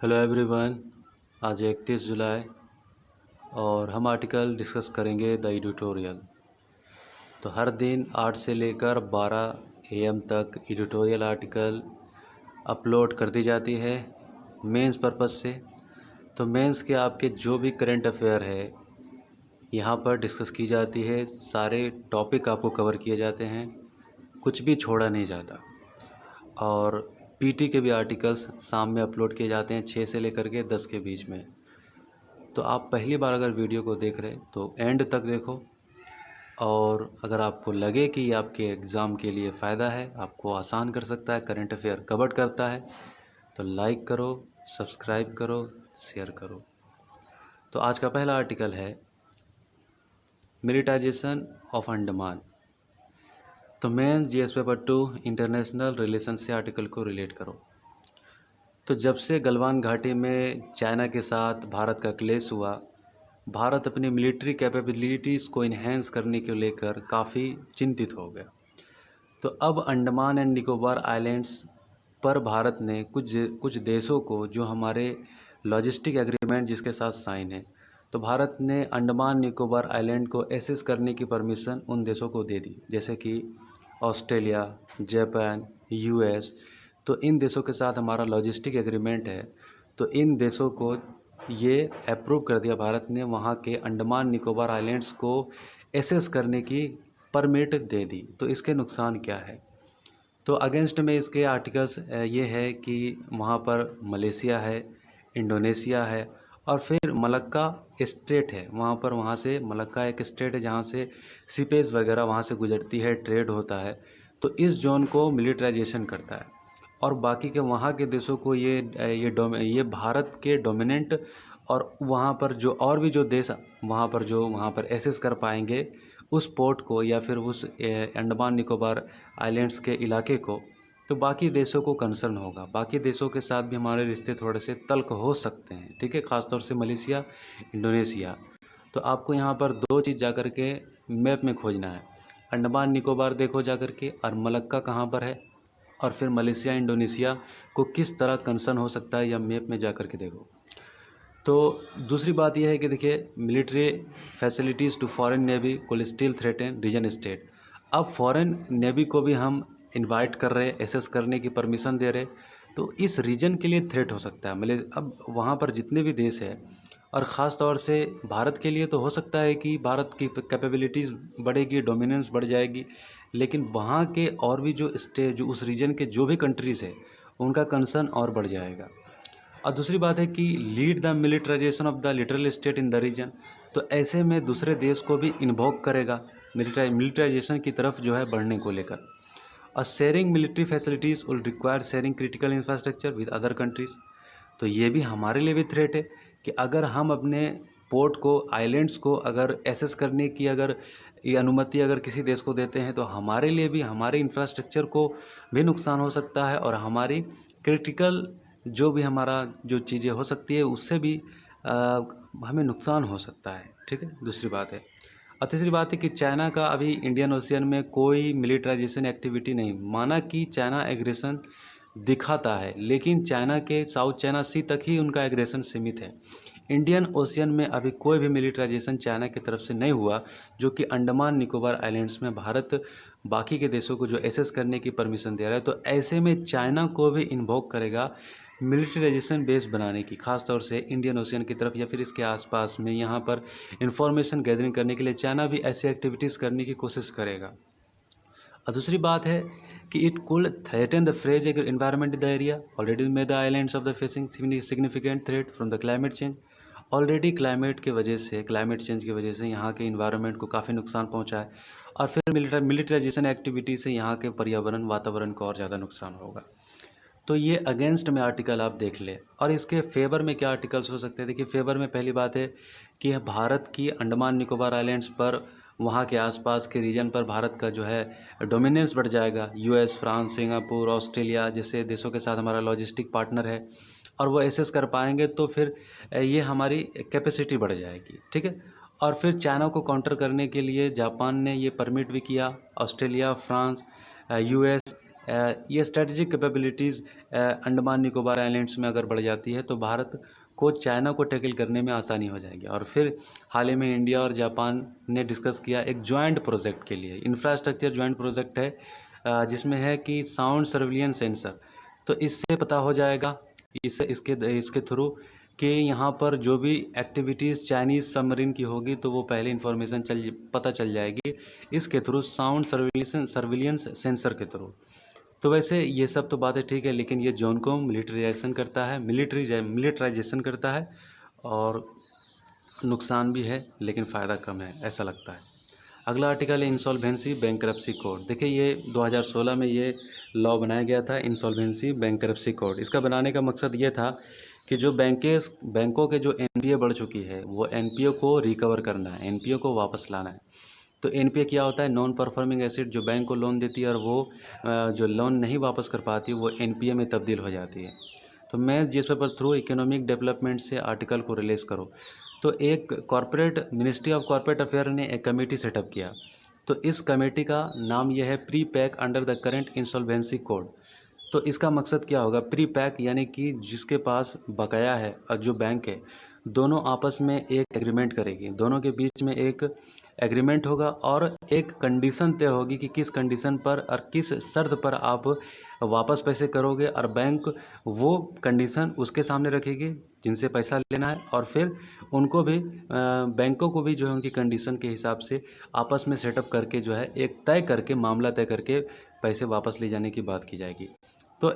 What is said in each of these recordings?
Hello everyone. आज 31 जुलाई और हम आर्टिकल डिस्कस करेंगे द एडिटोरियल। तो हर दिन 8 से लेकर 12 AM तक एडिटोरियल आर्टिकल अपलोड कर दी जाती है मेंस पर्पस से। तो मेंस के आपके जो भी करंट अफेयर है यहाँ पर डिस्कस की जाती है, सारे टॉपिक आपको कवर किए जाते हैं, कुछ भी छोड़ा नहीं जाता। और पीटी के भी आर्टिकल्स शाम में अपलोड किए जाते हैं 6 से लेकर के 10 के बीच में। तो आप पहली बार अगर वीडियो को देख रहे हैं तो एंड तक देखो, और अगर आपको लगे कि आपके एग्ज़ाम के लिए फ़ायदा है, आपको आसान कर सकता है, करंट अफेयर कवर करता है, तो लाइक करो, सब्सक्राइब करो, शेयर करो। तो आज का पहला आर्टिकल है मिलिटाइजेशन ऑफ अंडमान। तो mains GS paper 2 international relation से आर्टिकल को रिलेट करो। तो जब से गलवान घाटी में चाइना के साथ भारत का क्लेश हुआ, भारत अपनी मिलिट्री कैपेबिलिटीज़ को इन्हेंस करने को लेकर काफ़ी चिंतित हो गया। तो अब अंडमान एंड निकोबार आइलैंड्स पर भारत ने कुछ देशों को, जो हमारे लॉजिस्टिक एग्रीमेंट जिसके साथ साइन है, तो भारत ने अंडमान निकोबार आइलैंड को एसेस करने की परमिशन उन देशों को दे दी, जैसे कि ऑस्ट्रेलिया, जापान, यूएस। तो इन देशों के साथ हमारा लॉजिस्टिक एग्रीमेंट है, तो इन देशों को ये अप्रूव कर दिया भारत ने, वहाँ के अंडमान निकोबार आइलैंड्स को एसेस करने की परमिट दे दी। तो इसके नुकसान क्या है? तो अगेंस्ट में इसके आर्टिकल्स ये है कि वहाँ पर मलेशिया है, इंडोनेशिया है, और फिर मलक्का स्टेट है वहाँ पर। वहाँ से मलक्का एक स्टेट है जहाँ से सीपेज वगैरह वहाँ से गुजरती है, ट्रेड होता है। तो इस जोन को मिलिटराइजेशन करता है, और बाकी के वहाँ के देशों को ये भारत के डोमिनेंट, और वहाँ पर जो और भी जो देश वहाँ पर एसेस कर पाएंगे उस पोर्ट को, या फिर उस अंडमान निकोबार आइलैंड्स के इलाके को, तो बाकी देशों को कंसर्न होगा। बाकी देशों के साथ भी हमारे रिश्ते थोड़े से तल्ख हो सकते हैं, ठीक है, ख़ासतौर से मलेशिया, इंडोनेशिया। तो आपको यहाँ पर दो चीज़ जा कर के मैप में खोजना है। अंडमान निकोबार देखो जा कर के, और मलक्का कहाँ पर है, और फिर मलेशिया, इंडोनेशिया को किस तरह कंसर्न हो सकता है, या मैप में जा कर के देखो। तो दूसरी बात यह है कि देखिए, military facilities to foreign navy could still threaten region state. अब फॉरेन नेवी को भी हम इनवाइट कर रहे हैं, एसेस करने की परमिशन दे रहे, तो इस रीजन के लिए थ्रेट हो सकता है। मतलब अब वहाँ पर जितने भी देश हैं, और ख़ास तौर से भारत के लिए तो हो सकता है कि भारत की कैपेबिलिटीज़ बढ़ेगी, डोमिनेंस बढ़ जाएगी, लेकिन वहाँ के और भी जो उस रीजन के जो भी कंट्रीज़ है, उनका कंसर्न और बढ़ जाएगा। और दूसरी बात है कि lead the militarisation of the littoral state in the region. तो ऐसे में दूसरे देश को भी इन्वोक करेगा मिलिटराइजेशन की तरफ जो है बढ़ने को लेकर। और sharing military facilities will require sharing critical infrastructure with other countries. तो ये भी हमारे लिए भी थ्रेट है कि अगर हम अपने पोर्ट को, आइलैंड्स को अगर एसेस करने की अगर ये अनुमति अगर किसी देश को देते हैं, तो हमारे लिए भी, हमारे इंफ्रास्ट्रक्चर को भी नुकसान हो सकता है, और हमारी क्रिटिकल जो भी हमारा जो चीज़ें हो सकती है उससे भी हमें नुकसान हो सकता है, ठीक है। दूसरी बात है, और तीसरी बात है कि चाइना का अभी इंडियन ओशियन में कोई मिलिटराइजेशन एक्टिविटी नहीं। माना कि चाइना एग्रेशन दिखाता है, लेकिन चाइना के साउथ चाइना सी तक ही उनका एग्रेशन सीमित है। इंडियन ओशियन में अभी कोई भी मिलिटराइजेशन चाइना की तरफ से नहीं हुआ, जो कि अंडमान निकोबार आइलैंड्स में भारत बाकी के देशों को जो एसेस करने की परमिशन दे रहा है। तो ऐसे में चाइना को भी इन्वोक करेगा मिलिटराइजेशन बेस बनाने की, खास तौर से इंडियन ओशियन की तरफ या फिर इसके आसपास में। यहाँ पर इंफॉर्मेशन गैदरिंग करने के लिए चाइना भी ऐसी एक्टिविटीज़ करने की कोशिश करेगा। और दूसरी बात है कि इट कुल threaten the phrase environment in the area already made the islands of the facing significant threat from the climate change. Already climate change की वजह से यहाँ के इन्वायरमेंट को काफ़ी नुकसान पहुँचा है, और फिर मिलिटराइजेशन एक्टिविटी से यहाँ के पर्यावरण, वातावरण को और ज़्यादा नुकसान होगा। तो ये अगेंस्ट में आर्टिकल आप देख लें। और इसके फेवर में क्या आर्टिकल्स हो सकते हैं? देखिए, फेवर में पहली बात है कि भारत की अंडमान निकोबार आइलैंड्स पर, वहाँ के आसपास के रीजन पर भारत का जो है डोमिनेंस बढ़ जाएगा। यूएस, फ्रांस, सिंगापुर, ऑस्ट्रेलिया जैसे देशों के साथ हमारा लॉजिस्टिक पार्टनर है, और वो एसेस कर पाएंगे, तो फिर ये हमारी कैपेसिटी बढ़ जाएगी, ठीक है। और फिर चाइना को काउंटर करने के लिए जापान ने ये परमिट भी किया, ऑस्ट्रेलिया, फ्रांस, यूएस, ये strategic capabilities Andaman Nicobar islands में अगर बढ़ जाती है तो भारत को चाइना को टैकल करने में आसानी हो जाएगी। और फिर हाल ही में इंडिया और जापान ने डिस्कस किया एक जॉइंट प्रोजेक्ट के लिए, इंफ्रास्ट्रक्चर जॉइंट प्रोजेक्ट है, जिसमें है कि साउंड सर्विलियंस सेंसर। तो इससे पता हो जाएगा इसके थ्रू कि यहाँ पर जो भी एक्टिविटीज़ चाइनीज़ सबमरीन की होगी तो वो पहले इन्फॉर्मेशन पता चल जाएगी इसके थ्रू, साउंड सर्विलियंस सेंसर के थ्रू। तो वैसे ये सब तो बातें ठीक है, लेकिन ये जोन को मिलिट्राइजेशन करता है, मिलिट्राइजेशन करता है, और नुकसान भी है लेकिन फ़ायदा कम है, ऐसा लगता है। अगला आर्टिकल है इंसॉल्वेंसी बैंकरप्सी कोड। देखिए ये 2016 में ये लॉ बनाया गया था, इंसॉल्वेंसी बैंकरप्सी कोड। इसका बनाने का मकसद ये था कि जो बैंकों के जो एनपीए बढ़ चुकी है वो एनपीए को रिकवर करना है, एनपीए को वापस लाना है। तो एनपीए क्या होता है? नॉन परफॉर्मिंग एसेट, जो बैंक को लोन देती है और वो जो लोन नहीं वापस कर पाती वो एनपीए में तब्दील हो जाती है। तो मैं जिस पेपर थ्रू इकोनॉमिक डेवलपमेंट से आर्टिकल को रिलीज करो, तो एक corporate ministry of corporate affair ने एक कमेटी सेटअप किया। तो इस कमेटी का नाम यह है pre pack under the current insolvency code. तो इसका मकसद क्या होगा? प्री पैक यानी कि जिसके पास बकाया है और जो बैंक है, दोनों आपस में एक एग्रीमेंट करेगी, दोनों के बीच में एक एग्रीमेंट होगा और एक कंडीशन तय होगी कि किस कंडीशन पर और किस शर्त पर आप वापस पैसे करोगे, और बैंक वो कंडीशन उसके सामने रखेगी जिनसे पैसा लेना है, और फिर उनको भी बैंकों को भी जो है उनकी कंडीशन के हिसाब से आपस में सेटअप करके जो है एक तय करके, मामला तय करके पैसे वापस ले जाने की बात की जाएगी। तो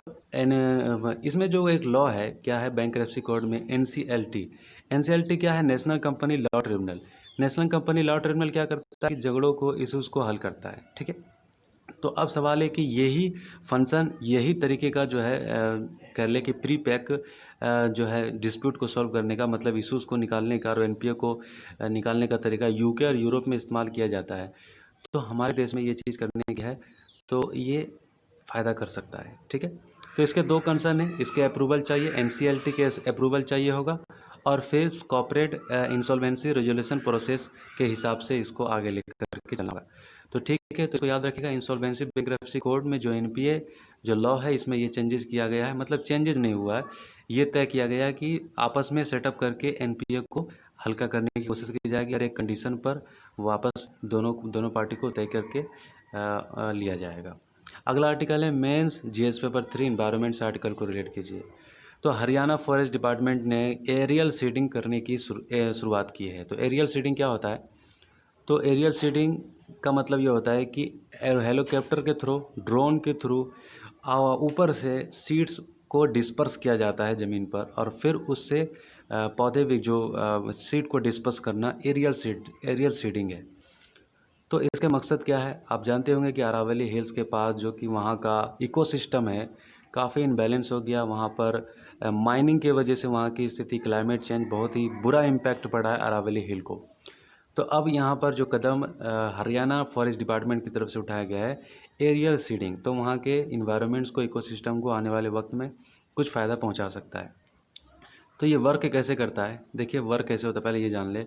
इसमें जो एक लॉ है, क्या है बैंकरप्सी कोड में? एनसीएलटी। एनसीएलटी क्या है? National company law tribunal. National company law tribunal क्या करता है कि झगड़ों को, इशूज़ को हल करता है, ठीक है। तो अब सवाल है कि यही फंक्शन, यही तरीके का जो है कह ले कि प्री पैक जो है डिस्प्यूट को सॉल्व करने का, मतलब इशूज़ को निकालने का और एनपीए को निकालने का तरीका यूके और यूरोप में इस्तेमाल किया जाता है। तो हमारे देश में ये चीज़ करने की है तो ये फ़ायदा कर सकता है, ठीक है। तो इसके दो कंसर्न हैं, इसके अप्रूवल चाहिए, एनसीएलटी के अप्रूवल चाहिए होगा, और फिर कॉर्पोरेट इंसॉल्वेंसी रेजोल्यूशन प्रोसेस के हिसाब से इसको आगे लेकर के चलना होगा। तो ठीक है, तो इसको याद रखिएगा, इंसॉल्वेंसी बैंकरप्सी कोड में जो एनपीए जो लॉ है इसमें ये चेंजेस किया गया है, मतलब चेंजेस नहीं हुआ है, ये तय किया गया है कि आपस में सेटअप करके एनपीए को हल्का करने की कोशिश की जाएगी और एक कंडीशन पर वापस दोनों पार्टी को तय करके लिया जाएगा। अगला आर्टिकल है मेंस जीएस पेपर 3 इन्वायरमेंट से आर्टिकल को रिलेट कीजिए। तो हरियाणा फॉरेस्ट डिपार्टमेंट ने एरियल सीडिंग करने की शुरुआत की है। तो एरियल सीडिंग क्या होता है? तो एरियल सीडिंग का मतलब ये होता है कि हेलीकॉप्टर के थ्रू, ड्रोन के थ्रू ऊपर से सीड्स को डिस्पर्स किया जाता है ज़मीन पर, और फिर उससे पौधे भी जो सीड को डिस्पर्स करना एरियल सीडिंग है। तो इसके मकसद क्या है? आप जानते होंगे कि अरावली हिल्स के पास जो कि वहाँ का इकोसिस्टम है काफ़ी इनबैलेंस हो गया। वहाँ पर माइनिंग के वजह से वहाँ की स्थिति, क्लाइमेट चेंज, बहुत ही बुरा इम्पैक्ट पड़ा है अरावली हिल को। तो अब यहाँ पर जो कदम हरियाणा फॉरेस्ट डिपार्टमेंट की तरफ से उठाया गया है, एरियल सीडिंग, तो वहाँ के इन्वायरमेंट्स को, इकोसिस्टम को आने वाले वक्त में कुछ फ़ायदा पहुँचा सकता है। तो ये वर्क कैसे करता है? देखिए वर्क कैसे होता है, पहले ये जान ले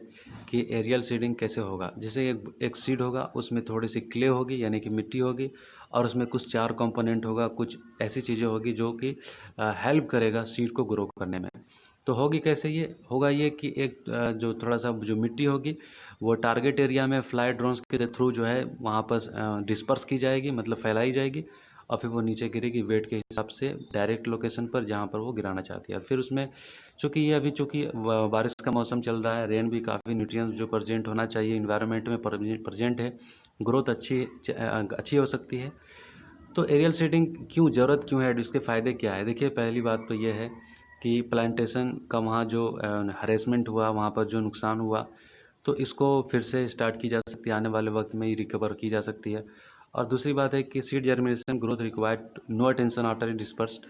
कि एरियल सीडिंग कैसे होगा। जैसे एक सीड होगा, उसमें थोड़ी सी क्ले होगी यानी कि मिट्टी होगी, और उसमें कुछ 4 कंपोनेंट होगा, कुछ ऐसी चीज़ें होगी जो कि हेल्प करेगा सीड को ग्रो करने में। तो होगी कैसे? ये होगा ये कि एक जो थोड़ा सा जो मिट्टी होगी वो टारगेट एरिया में फ्लाई ड्रोन्स के थ्रू जो है वहाँ पर डिस्पर्स की जाएगी, मतलब फैलाई जाएगी, और फिर वो नीचे गिरेगी वेट के हिसाब से डायरेक्ट लोकेशन पर जहाँ पर वो गिराना चाहती है। और फिर उसमें चूँकि बारिश का मौसम चल रहा है, रेन भी काफ़ी, न्यूट्रिएंट्स जो प्रेजेंट होना चाहिए इन्वायरमेंट में प्रेजेंट है, ग्रोथ अच्छी हो सकती है। तो एरियल सीडिंग क्यों ज़रूरत क्यों है, इसके फ़ायदे क्या है? देखिए पहली बात तो ये है कि प्लांटेशन का वहाँ जो हरेसमेंट हुआ, वहाँ पर जो नुकसान हुआ, तो इसको फिर से स्टार्ट की जा सकती है, आने वाले वक्त में ही रिकवर की जा सकती है। और दूसरी बात है कि seed germination growth required no attention after dispersed,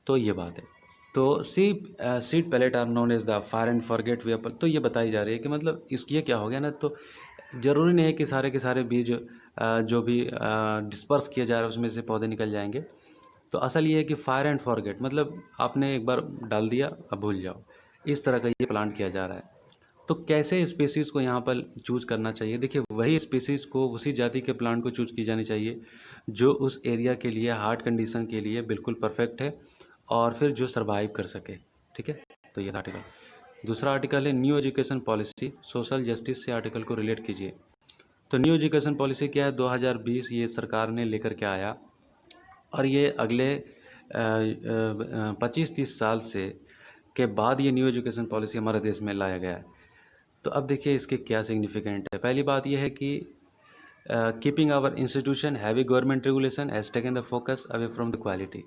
तो ये बात है। तो seed pellet are known as the fire and forget weapon, तो ये बताई जा रही है कि मतलब ये क्या हो गया ना, तो ज़रूरी नहीं है कि सारे के सारे बीज जो भी डिस्पर्स किए जा रहे हैं उसमें से पौधे निकल जाएंगे। तो असल ये है कि फायर एंड फॉरगेट, मतलब आपने एक बार डाल दिया अब भूल जाओ, इस तरह का ये प्लांट किया जा रहा है। तो कैसे स्पीसीज़ को यहाँ पर चूज़ करना चाहिए? देखिए वही स्पीसीज़ को, उसी जाति के प्लांट को चूज़ की जानी चाहिए जो उस एरिया के लिए, हार्ट कंडीशन के लिए बिल्कुल परफेक्ट है और फिर जो सर्वाइव कर सके। ठीक है, तो ये आर्टिकल। दूसरा आर्टिकल है new education policy, social justice से आर्टिकल को रिलेट कीजिए। तो न्यू एजुकेशन पॉलिसी क्या है? 2020 ये सरकार ने लेकर के आया और ये अगले 25-30 साल से के बाद ये न्यू एजुकेशन पॉलिसी हमारे देश में लाया गया है। तो अब देखिए इसके क्या सिग्निफिकेंट है। पहली बात ये है कि keeping our institution heavy government regulation has taken the focus away from the quality.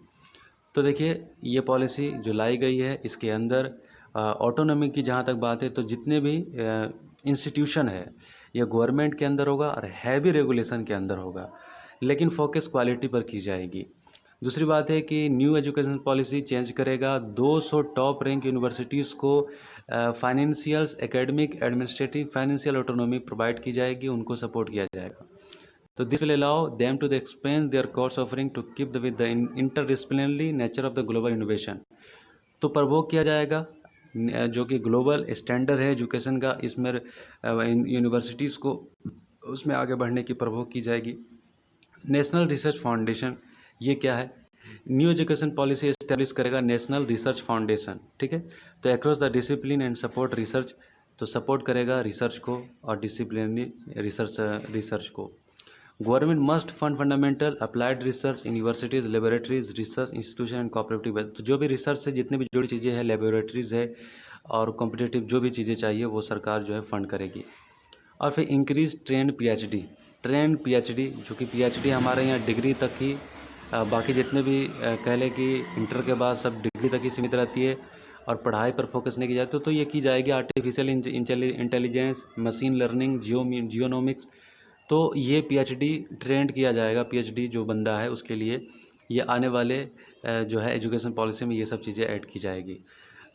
तो देखिए ये पॉलिसी जो लाई गई है इसके अंदर ऑटोनॉमी की जहाँ तक बात है, तो जितने भी इंस्टीट्यूशन है ये गवर्नमेंट के अंदर होगा और हैवी रेगुलेशन के अंदर होगा, लेकिन फोकस क्वालिटी पर की जाएगी। दूसरी बात है कि न्यू एजुकेशन पॉलिसी चेंज करेगा 200 टॉप रैंक यूनिवर्सिटीज़ को financials, academic, administrative, financial autonomy provide की जाएगी, उनको सपोर्ट किया जाएगा। तो this will allow them to the expand their course offering to keep with the interdisciplinary nature of the global innovation. तो provoke किया जाएगा जो कि ग्लोबल स्टैंडर्ड है एजुकेशन का, इसमें यूनिवर्सिटीज़ को उसमें आगे बढ़ने की प्रवोक की जाएगी। नेशनल रिसर्च फाउंडेशन, ये क्या है? न्यू एजुकेशन पॉलिसी एस्टेब्लिश करेगा नेशनल रिसर्च फाउंडेशन। ठीक है, तो across the discipline and support research, तो सपोर्ट करेगा रिसर्च को और डिसिप्लिनरी रिसर्च को। Government must fund fundamental applied research, universities, laboratories, research institution and cooperative. तो जो भी रिसर्च से जितनी भी जुड़ी चीज़ें हैं, लेबोरेटरीज़ है और कॉम्पिटिटिव जो भी चीज़ें चाहिए वो सरकार जो है फंड करेगी। और फिर इंक्रीज ट्रेंड पीएचडी, जो कि पीएचडी हमारे यहाँ डिग्री तक ही, बाकी जितने भी कह लें कि इंटर के बाद सब डिग्री तक ही सीमित रहती है और पढ़ाई पर फोकस नहीं की जाती, तो ये की जाएगी आर्टिफिशियल इंटेलिजेंस, मशीन लर्निंग, जियोनॉमिक्स। तो ये पीएचडी ट्रेंड किया जाएगा, पीएचडी जो बंदा है उसके लिए ये आने वाले जो है एजुकेशन पॉलिसी में ये सब चीज़ें ऐड की जाएगी।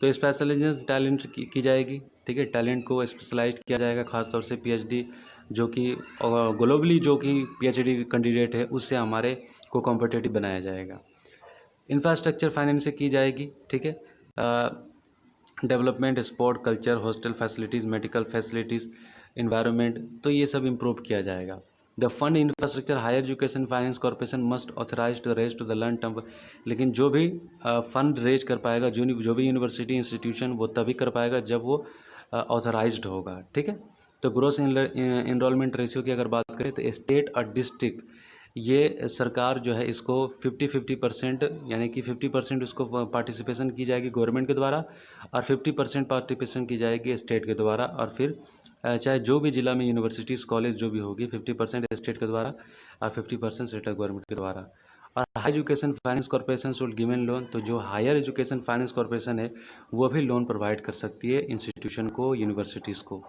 तो स्पेशलाइजेशन टैलेंट की जाएगी। ठीक है, टैलेंट को स्पेशलाइज किया जाएगा, खासतौर से पीएचडी जो कि ग्लोबली जो कि पीएचडी कैंडिडेट है उससे हमारे को कॉम्पिटिटिव बनाया जाएगा। इंफ्रास्ट्रक्चर फाइनेंस की जाएगी। ठीक है, development, sport, culture, hostel facilities, medical facilities, environment, तो ये सब इम्प्रूव किया जाएगा। The fund infrastructure higher education finance corporation must authorise to raise to the learn term. लेकिन जो भी फंड रेज कर पाएगा, जो भी यूनिवर्सिटी इंस्टीट्यूशन, वो तभी कर पाएगा जब वो ऑथराइज्ड होगा। ठीक है, तो ग्रोस इनरोलमेंट रेशियो की अगर बात करें तो स्टेट और डिस्ट्रिक्ट, ये सरकार जो है इसको 50-50% यानी कि 50% उसको पार्टिसिपेशन की जाएगी गवर्नमेंट के द्वारा और 50% पार्टिसिपेशन की जाएगी स्टेट के द्वारा। और फिर चाहे जो भी ज़िला में यूनिवर्सिटीज़, कॉलेज जो भी होगी, 50% स्टेट के द्वारा और 50% सेंट्रल गवर्नमेंट के द्वारा। और high education finance corporation should given loan, तो जो हायर एजुकेशन फाइनेंस कॉर्पोरेशन है वो भी लोन प्रोवाइड कर सकती है इंस्टीट्यूशन को, यूनिवर्सिटीज़ को।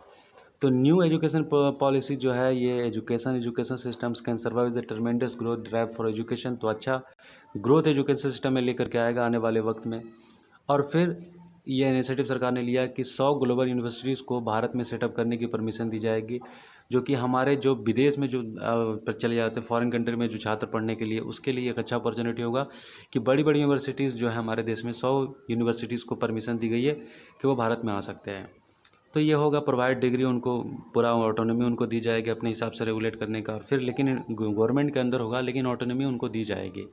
तो न्यू एजुकेशन पॉलिसी जो है ये education systems can survive the tremendous growth drive for education, तो अच्छा ग्रोथ एजुकेशन सिस्टम में लेकर के आएगा आने वाले वक्त में। और फिर ये इनिशिएटिव सरकार ने लिया कि 100 ग्लोबल यूनिवर्सिटीज़ को भारत में सेटअप करने की परमिशन दी जाएगी, जो कि हमारे जो विदेश में जो चले जाते हैं फॉरेन कंट्री में जो छात्र पढ़ने के लिए, उसके लिए एक अच्छा अपॉर्चुनिटी होगा कि बड़ी बड़ी यूनिवर्सिटीज़ जो है हमारे देश में 100 यूनिवर्सिटीज़ को परमिशन दी गई है कि वो भारत में आ सकते हैं। तो ये होगा प्रोवाइड डिग्री, उनको पूरा ऑटोनॉमी उनको दी जाएगी अपने हिसाब से रेगुलेट करने का। फिर लेकिन गवर्नमेंट के अंदर होगा, लेकिन ऑटोनॉमी उनको दी जाएगी।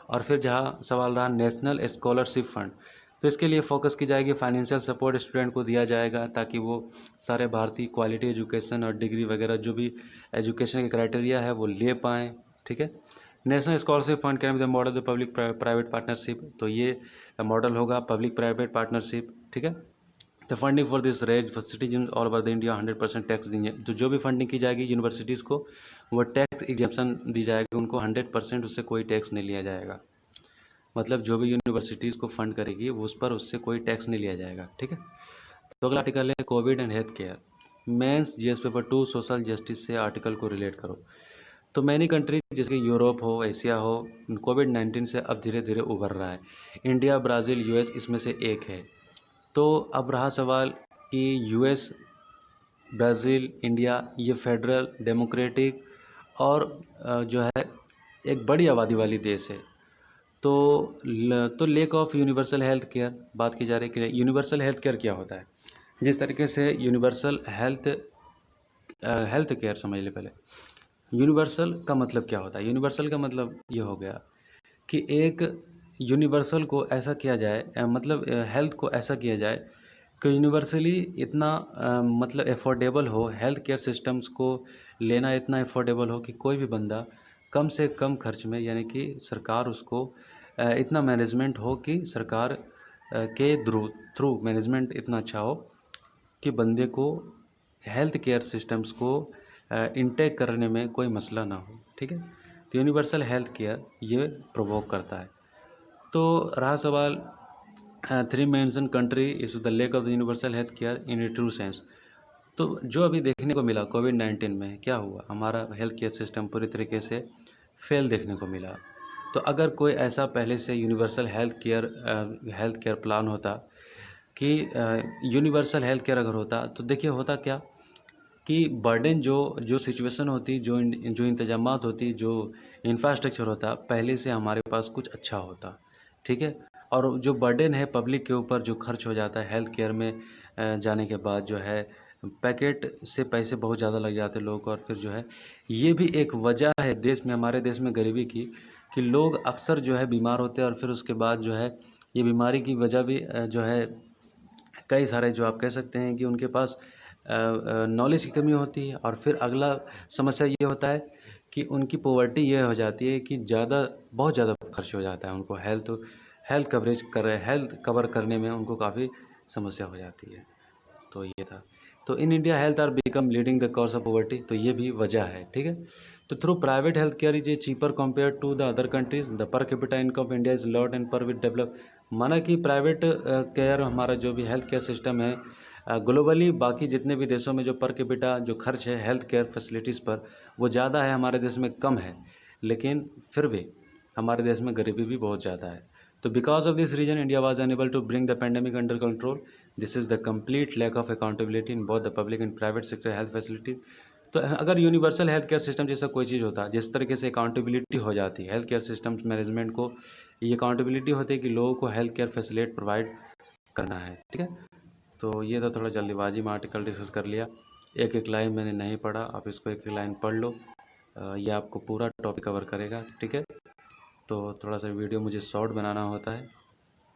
और फिर जहाँ सवाल रहा नेशनल स्कॉलरशिप फंड, तो इसके लिए फोकस की जाएगी, फाइनेंशियल सपोर्ट स्टूडेंट को दिया जाएगा ताकि वो सारे भारतीय क्वालिटी एजुकेशन और डिग्री वगैरह जो भी एजुकेशन के क्राइटेरिया है वो ले पाएँ। ठीक है, national scholarship fund can be the model the public private partnership, तो ये मॉडल होगा पब्लिक प्राइवेट पार्टनरशिप। ठीक है, the funding for this raise for citizen all over the India 100% tax देंगे, तो जो भी फंडिंग की जाएगी यूनिवर्सिटीज़ को वो टैक्स एग्जेम्पशन दी जाएगी, उनको 100% उससे कोई टैक्स नहीं लिया जाएगा। मतलब जो भी यूनिवर्सिटीज़ को फंड करेगी वो उस पर उससे कोई टैक्स नहीं लिया जाएगा। ठीक है, तो अगला आर्टिकल है covid and health care. Mains GS paper 2 social justice से आर्टिकल को रिलेट करो। तो मैनी कंट्रीज जैसे कि यूरोप हो, एशिया हो, कोविड-19 से अब धीरे धीरे उभर रहा है। इंडिया, ब्राज़ील, यूएस इसमें से एक है। तो अब रहा सवाल कि यूएस, ब्राज़ील, इंडिया ये फेडरल, डेमोक्रेटिक और जो है एक बड़ी आबादी वाली देश है। तो lake of universal health care बात की जा रही है कि यूनिवर्सल हेल्थ केयर क्या होता है। जिस तरीके से यूनिवर्सल हेल्थ केयर समझ ले पहले। यूनिवर्सल का मतलब क्या होता है? यूनिवर्सल का मतलब ये हो गया कि एक यूनिवर्सल को ऐसा किया जाए, मतलब हेल्थ को ऐसा किया जाए कि यूनिवर्सली इतना मतलब अफोर्डेबल हो, हेल्थ केयर सिस्टम्स को लेना इतना अफोर्डेबल हो कि कोई भी बंदा कम से कम खर्च में, यानी कि सरकार उसको इतना मैनेजमेंट हो कि सरकार के थ्रू थ्रू मैनेजमेंट इतना अच्छा हो कि बंदे को हेल्थ केयर सिस्टम्स को इनटेक करने में कोई मसला ना हो, ठीक है। तो यूनिवर्सल हेल्थ केयर ये प्रोवोक करता है। तो रहा सवाल, three mention country is the lake of the universal health care in A true sense. तो जो अभी देखने को मिला कोविड-19 में क्या हुआ, हमारा हेल्थ केयर सिस्टम पूरी तरीके से फेल देखने को मिला। तो अगर कोई ऐसा पहले से यूनिवर्सल हेल्थ केयर प्लान होता कि यूनिवर्सल हेल्थ केयर अगर होता, तो देखिए होता क्या कि बर्डन जो जो सिचुएशन होती, जो इंतजामात होती, जो इंफ्रास्ट्रक्चर होता, पहले से हमारे पास कुछ अच्छा होता, ठीक है। और जो बर्डन है पब्लिक के ऊपर जो खर्च हो जाता है हेल्थ केयर में जाने के बाद, जो है पैकेट से पैसे बहुत ज़्यादा लग जाते हैं लोगों को। और फिर जो है ये भी एक वजह है देश में, हमारे देश में गरीबी की, कि लोग अक्सर जो है बीमार होते हैं और फिर उसके बाद जो है ये बीमारी की वजह भी जो है कई सारे, जो आप कह सकते हैं कि उनके पास नॉलेज की कमी होती है। और फिर अगला समस्या ये होता है कि उनकी पॉवर्टी ये हो जाती है कि बहुत ज़्यादा खर्च हो जाता है उनको, हेल्थ कवर करने में उनको काफ़ी समस्या हो जाती है। तो ये था। तो in India health are become leading the cause of poverty, तो ये भी वजह है, ठीक है। तो through private health care is a cheaper compare to the other countries, the per capita income of India is lot and per with develop. माना कि प्राइवेट केयर, हमारा जो भी हेल्थ केयर सिस्टम है ग्लोबली बाकी जितने भी देशों में जो पर कैपिटा जो खर्च है हेल्थ केयर फैसिलिटीज़ पर, वो ज़्यादा है, हमारे देश में कम है। लेकिन फिर भी हमारे देश में गरीबी भी बहुत ज़्यादा है। तो because of this reason India was unable to bring the pandemic under control. This is the complete lack of accountability in both the public and private sector health facilities. तो अगर यूनिवर्सल हेल्थ केयर सिस्टम जैसा कोई चीज़ होता, जिस तरीके से accountability हो जाती हेल्थ केयर सिस्टम्स मैनेजमेंट को, ये अकाउंटेबिलिटी होती है कि लोगों को हेल्थ केयर फैसिलिटी प्रोवाइड करना है, ठीक है। तो ये तो थोड़ा जल्दीबाजी में आर्टिकल डिस्कस कर लिया, एक एक लाइन मैंने नहीं पढ़ा, आप इसको एक एक लाइन पढ़ लो। ये आपको पूरा टॉपिक कवर करेगा, ठीक है। तो थोड़ा सा वीडियो मुझे शॉर्ट बनाना होता है,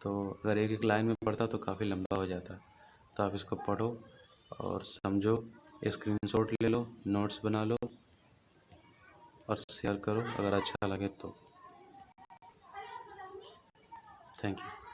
तो अगर एक एक लाइन में पढ़ता तो काफ़ी लंबा हो जाता। तो आप इसको पढ़ो और समझो, स्क्रीनशॉट ले लो, नोट्स बना लो और शेयर करो अगर अच्छा लगे तो। Thank you.